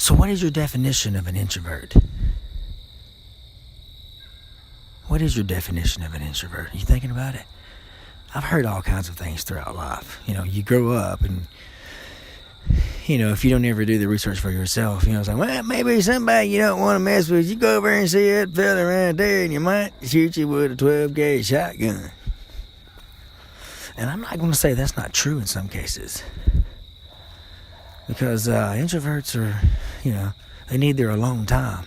So what is your definition of an introvert? What is your definition of an introvert? Are you thinking about it? I've heard all kinds of things throughout life. You grow up and, if you don't ever do the research for yourself, it's like, well, maybe somebody you don't want to mess with, you go over and see that fella right there and you might shoot you with a 12-gauge shotgun. And I'm not going to say that's not true in some cases. Because introverts are, they need their alone time.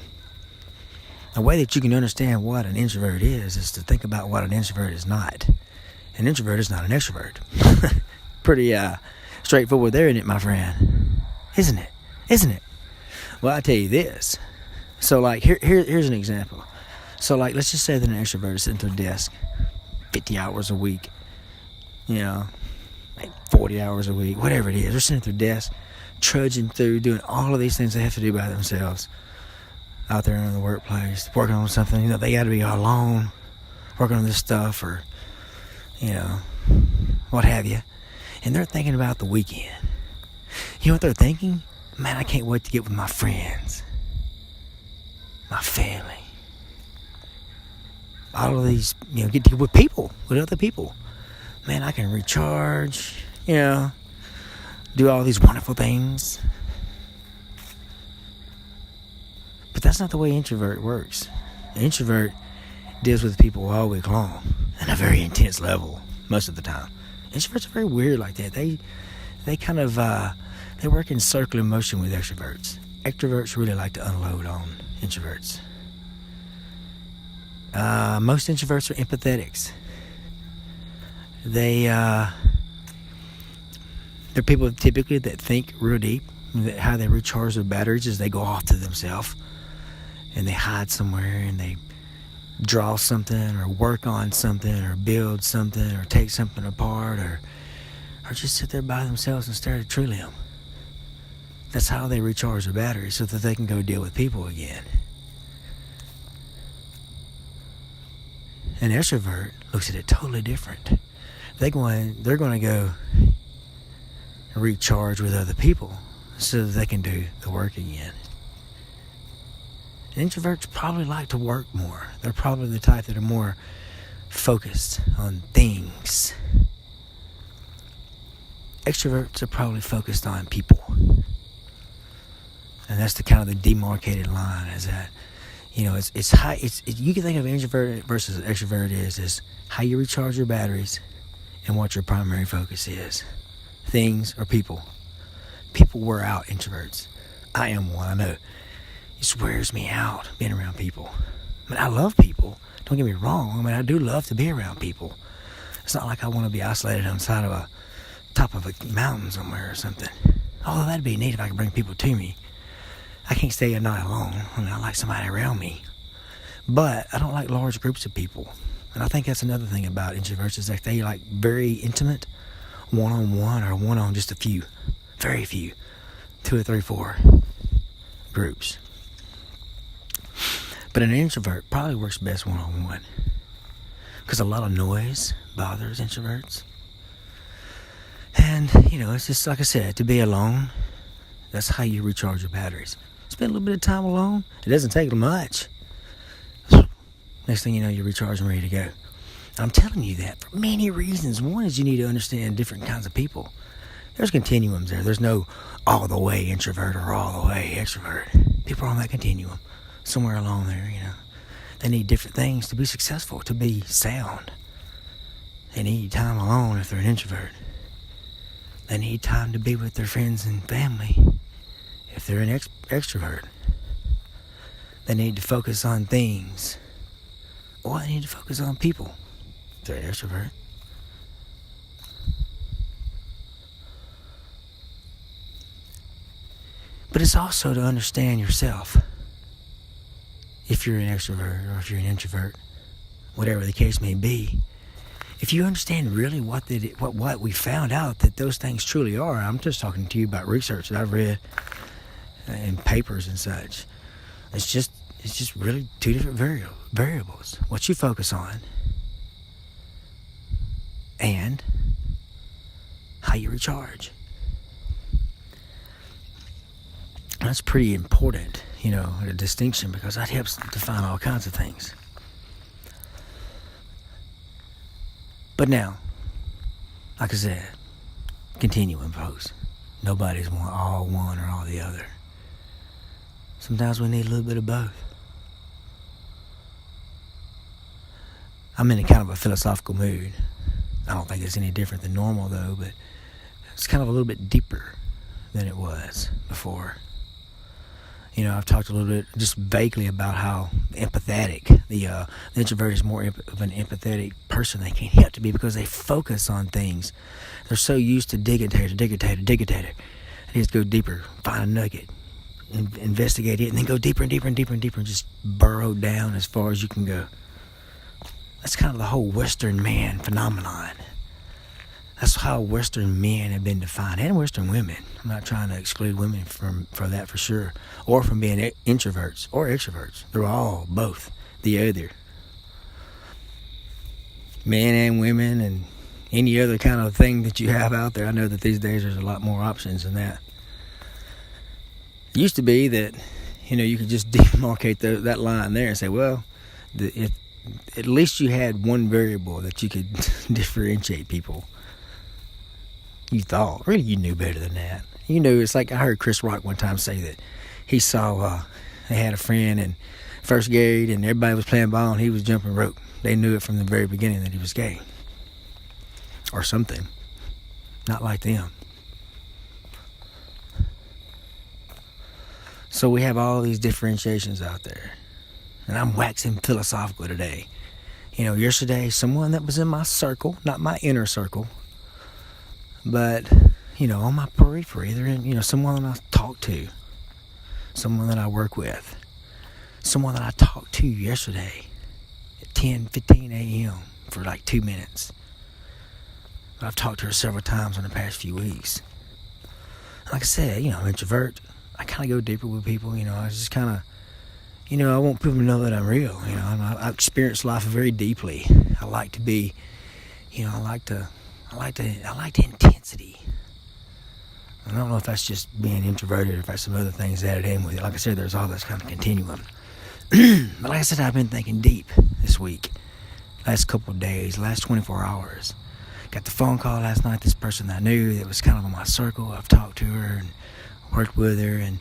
The way that you can understand what an introvert is to think about what an introvert is not. An introvert is not an extrovert. Pretty straightforward there, isn't it, my friend? Isn't it? Well, I tell you this. So, like, here's an example. So, like, let's just say that an extrovert is sitting at their desk 50 hours a week, like 40 hours a week, whatever it is. They're sitting at their desk, trudging through, doing all of these things they have to do by themselves out there in the workplace, working on something. They got to be all alone, working on this stuff or, what have you. And they're thinking about the weekend. You know what they're thinking? Man, I can't wait to get with my friends, my family. All of these, get to get with other people. Man, I can recharge, do all these wonderful things. But that's not the way introvert works. An introvert deals with people all week long at a very intense level most of the time. Introverts are very weird like that. They kind of they work in circular motion with extroverts. Extroverts really like to unload on introverts. Most introverts are empathetics. They're people typically that think real deep. How they recharge their batteries is they go off to themselves and they hide somewhere and they draw something or work on something or build something or take something apart or just sit there by themselves and stare at a tree limb. That's how they recharge their batteries so that they can go deal with people again. An extrovert looks at it totally different. They're going to go recharge with other people so that they can do the work again. Introverts probably like to work more. They're probably the type that are more focused on things. Extroverts are probably focused on people. And that's the kind of the demarcated line is that, it's high. You can think of an introvert versus an extrovert is how you recharge your batteries and what your primary focus is. Things or people. People wear out introverts. I am one, I know. It just wears me out being around people. I love people. Don't get me wrong. I do love to be around people. It's not like I want to be isolated on the side of top of a mountain somewhere or something. Although that'd be neat if I could bring people to me. I can't stay a night alone. I like somebody around me. But I don't like large groups of people. And I think that's another thing about introverts is that they like very intimate, one-on-one or one-on just a few. Very few. 2 or 3, 4 groups. But an introvert probably works best one-on-one. Because a lot of noise bothers introverts. And, it's just like I said, to be alone, that's how you recharge your batteries. Spend a little bit of time alone. It doesn't take much. Next thing you know, you're recharged and ready to go. I'm telling you that for many reasons. One is you need to understand different kinds of people. There's continuums there. There's no all the way introvert or all the way extrovert. People are on that continuum. Somewhere along there, They need different things to be successful, to be sound. They need time alone if they're an introvert. They need time to be with their friends and family if they're an extrovert. They need to focus on things. Or they need to focus on people if they're an extrovert. But it's also to understand yourself. If you're an extrovert or if you're an introvert, whatever the case may be, if you understand really what we found out that those things truly are, I'm just talking to you about research that I've read in papers and such. It's just really 2 different variables. What you focus on and how you recharge. That's pretty important, a distinction, because that helps define all kinds of things. But now, like I said, continuing, folks. Nobody's all one or all the other. Sometimes we need a little bit of both. I'm in a kind of a philosophical mood. I don't think it's any different than normal, though, but it's kind of a little bit deeper than it was before. I've talked a little bit, just vaguely, about how empathetic the introvert is more of an empathetic person. They can't help to be, because they focus on things. They're so used to digitator. They just go deeper, find a nugget, investigate it, and then go deeper and deeper and deeper and deeper, and just burrow down as far as you can go. That's kind of the whole Western man phenomenon. That's how Western men have been defined, and Western women. I'm not trying to exclude women for that, for sure, or from being introverts or extroverts. They're all both the other. Men and women and any other kind of thing that you have out there. I know that these days there's a lot more options than that. It used to be that, you could just demarcate that line there and say, well, at least you had one variable that you could differentiate people. You thought. Really, you knew better than that. It's like I heard Chris Rock one time say that he saw they had a friend in first grade, and everybody was playing ball and he was jumping rope. They knew it from the very beginning that he was gay. Or something. Not like them. So we have all these differentiations out there. And I'm waxing philosophical today. Yesterday, someone that was in my circle, not my inner circle, but, on my periphery, they're in, someone that I talk to, someone that I work with, someone that I talked to yesterday at 10:15 a.m. for like 2 minutes. But I've talked to her several times in the past few weeks. Like I said, I'm an introvert. I kind of go deeper with people, I just kind of, I want people to know that I'm real, I experience life very deeply. I like to be, I like the intensity. I don't know if that's just being introverted or if that's some other things added in with it. Like I said, there's all this kind of continuum. But like I said, I've been thinking deep this week, last couple of days, last 24 hours. Got the phone call last night, this person that I knew that was kind of in my circle. I've talked to her and worked with her and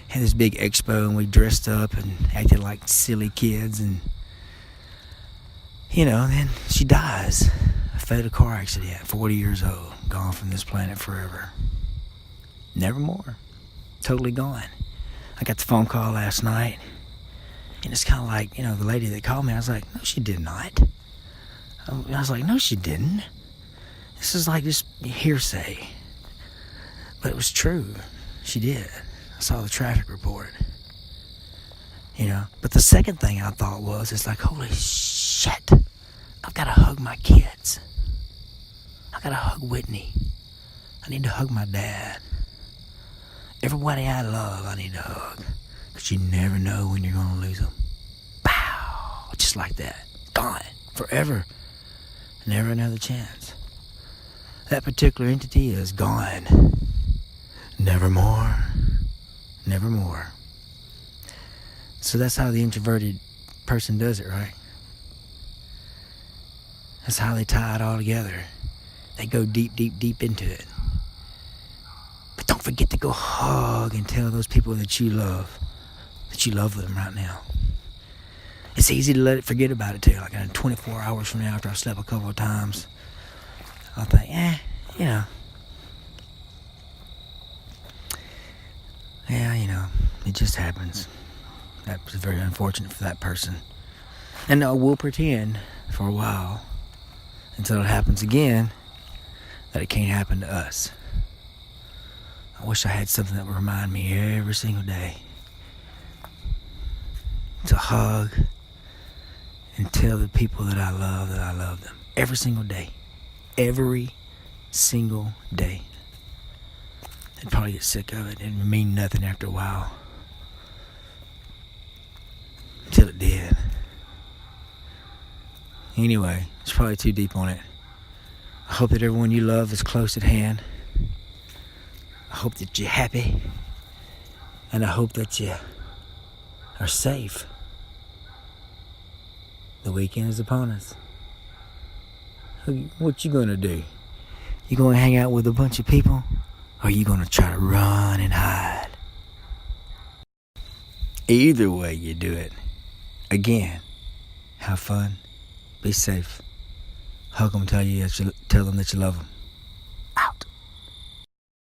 had this big expo, and we dressed up and acted like silly kids, and then she dies. A fatal car accident, 40 years old, gone from this planet forever. Nevermore. Totally gone. I got the phone call last night, and it's kind of like, the lady that called me, I was like, no, she did not. I was like, no, she didn't. This is like just hearsay. But it was true. She did. I saw the traffic report. But the second thing I thought was, it's like, holy shit, I've got to hug my kids. I've got to hug Whitney. I need to hug my dad. Everybody I love, I need to hug. Because you never know when you're going to lose them. Pow! Just like that. Gone. Forever. Never another chance. That particular entity is gone. Nevermore. Nevermore. So that's how the introverted person does it, right? That's how they tie it all together. They go deep, deep, deep into it. But don't forget to go hug and tell those people that you love them right now. It's easy to forget about it too. Like 24 hours from now, after I've slept a couple of times, I'll think, it just happens. That was very unfortunate for that person. And I will pretend for a while, until it happens again, that it can't happen to us. I wish I had something that would remind me every single day to hug and tell the people that I love them. Every single day. Every single day. I'd probably get sick of it. It would mean nothing after a while. Until it did. Anyway, it's probably too deep on it. I hope that everyone you love is close at hand. I hope that you're happy. And I hope that you are safe. The weekend is upon us. What you gonna do? You gonna hang out with a bunch of people? Or you gonna try to run and hide? Either way you do it. Again, have fun. Be safe. Hug them, tell them that you love them.